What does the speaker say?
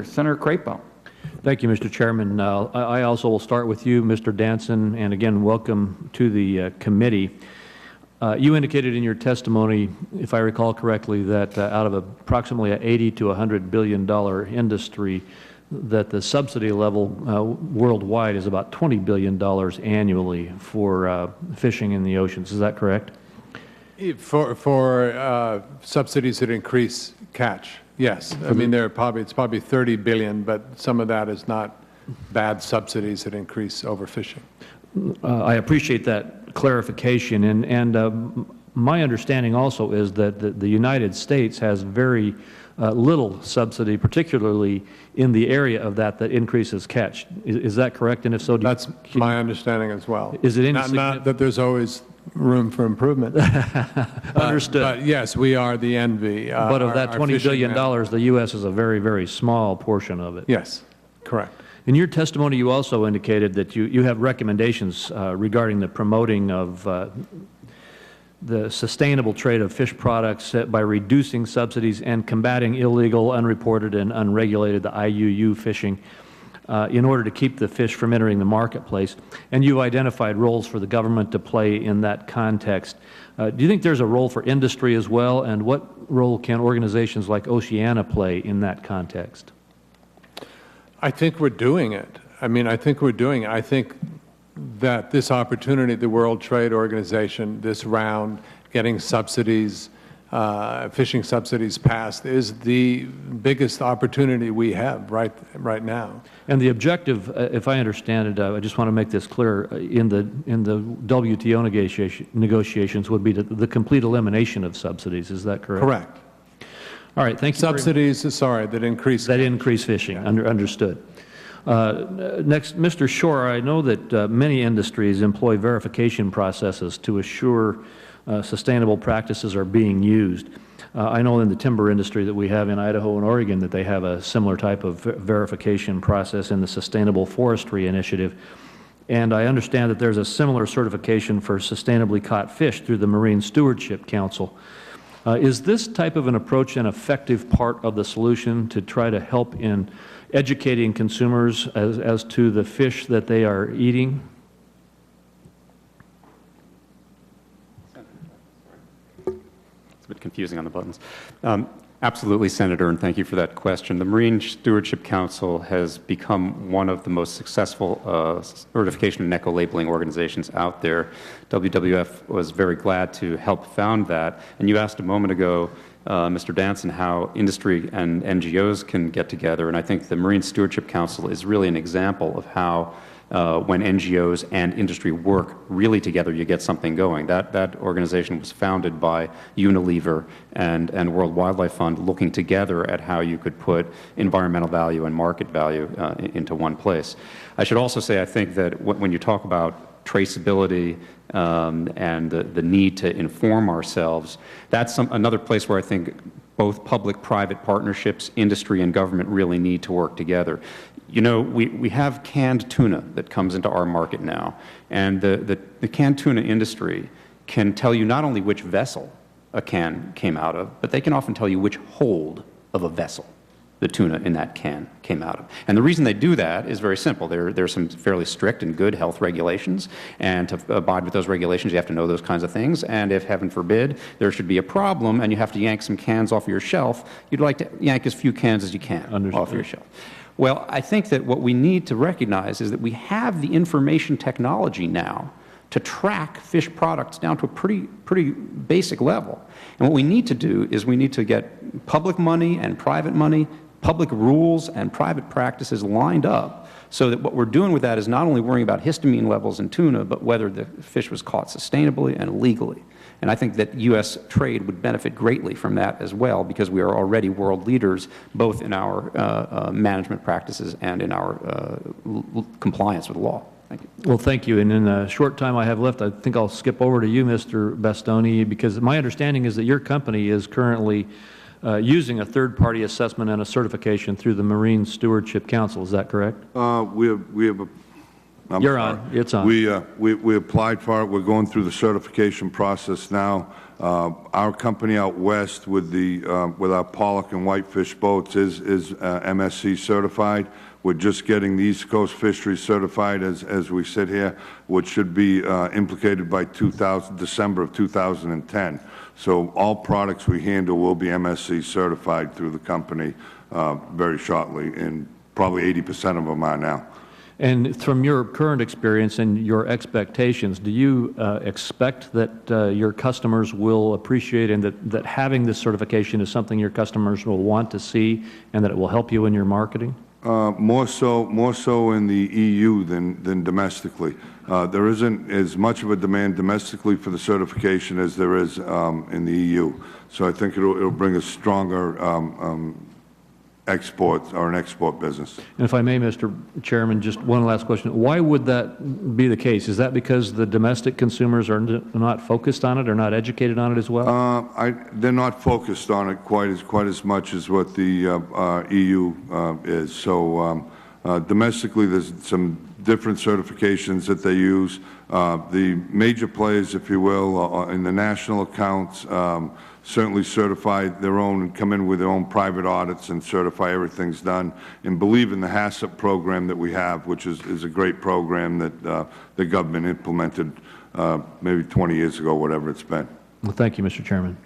Senator Crapo. Thank you, Mr. Chairman. I also will start with you, Mr. Danson, and again, welcome to the committee. You indicated in your testimony, if I recall correctly, that out of approximately an $80 to $100 billion industry, that the subsidy level worldwide is about $20 billion annually for fishing in the oceans. Is that correct? For subsidies that increase catch, yes. I mean, it's probably 30 billion, but some of that is not bad subsidies that increase overfishing. I appreciate that clarification, and my understanding also is that the United States has very little subsidy, particularly in the area of that increases catch. Is that correct? And if so, that's my understanding as well. Is it not that there's always room for improvement? Understood. But yes, we are the envy. But of that $20 billion, the U.S. is a very, very small portion of it. Yes, correct. In your testimony, you also indicated that you have recommendations regarding the promoting of the sustainable trade of fish products by reducing subsidies and combating illegal, unreported, and unregulated, the IUU fishing, in order to keep the fish from entering the marketplace. And you identified roles for the government to play in that context. Do you think there's a role for industry as well, and what role can organizations like Oceana play in that context? I think we're doing it. I mean, I think we're doing it. I think that this opportunity, the World Trade Organization, this round, getting subsidies, fishing subsidies passed, is the biggest opportunity we have right now. And the objective, if I understand it, I just want to make this clear, in the WTO negotiations would be the complete elimination of subsidies. Is that correct? Correct. All right, thank you. Subsidies, that increase. That increase fishing, yeah. Understood. Next, Mr. Schorr, I know that many industries employ verification processes to assure sustainable practices are being used. I know in the timber industry that we have in Idaho and Oregon that they have a similar type of verification process in the Sustainable Forestry Initiative. And I understand that there's a similar certification for sustainably caught fish through the Marine Stewardship Council. Is this type of an approach an effective part of the solution to try to help in educating consumers as to the fish that they are eating? It's a bit confusing on the buttons. Absolutely, Senator, and thank you for that question. The Marine Stewardship Council has become one of the most successful certification and eco-labeling organizations out there. WWF was very glad to help found that. And you asked a moment ago, Mr. Danson, how industry and NGOs can get together, and I think the Marine Stewardship Council is really an example of how when NGOs and industry work really together, you get something going. That organization was founded by Unilever and World Wildlife Fund, looking together at how you could put environmental value and market value into one place. I should also say, I think that when you talk about traceability and the need to inform ourselves, that's another place where I think both public-private partnerships, industry and government really need to work together. You know, we have canned tuna that comes into our market now, and the canned tuna industry can tell you not only which vessel a can came out of, but they can often tell you which hold of a vessel the tuna in that can came out of. And the reason they do that is very simple. There's some fairly strict and good health regulations, and to abide with those regulations, you have to know those kinds of things. And if, heaven forbid, there should be a problem and you have to yank some cans off your shelf, you'd like to yank as few cans as you can off your shelf. Well, I think that what we need to recognize is that we have the information technology now to track fish products down to a pretty basic level. And what we need to do is we need to get public money and private money, public rules and private practices lined up, so that what we're doing with that is not only worrying about histamine levels in tuna, but whether the fish was caught sustainably and legally. And I think that U.S. trade would benefit greatly from that as well, because we are already world leaders both in our management practices and in our compliance with law. Thank you. Well, thank you. And in the short time I have left, I think I'll skip over to you, Mr. Bastoni, because my understanding is that your company is currently using a third-party assessment and a certification through the Marine Stewardship Council. Is that correct? We have I'm You're sorry. on. It's on. We applied for it. We're going through the certification process now. Our company out west with our pollock and whitefish boats is MSC certified. We're just getting the East Coast Fisheries certified as we sit here, which should be implicated by December of 2010. So all products we handle will be MSC certified through the company very shortly, and probably 80% of them are now. And from your current experience and your expectations, do you expect that your customers will appreciate and that having this certification is something your customers will want to see and that it will help you in your marketing? More so in the EU than domestically. There isn't as much of a demand domestically for the certification as there is in the EU. So I think it'll bring a stronger an export business. And if I may, Mr. Chairman, just one last question. Why would that be the case? Is that because the domestic consumers are not focused on it or not educated on it as well? They're not focused on it quite as much as what the EU is. So domestically, there's some different certifications that they use. The major players, if you will, in the national accounts, certainly certify their own and come in with their own private audits and certify everything's done, and believe in the HACCP program that we have, which is a great program that the government implemented maybe 20 years ago, whatever it's been. Well, thank you, Mr. Chairman.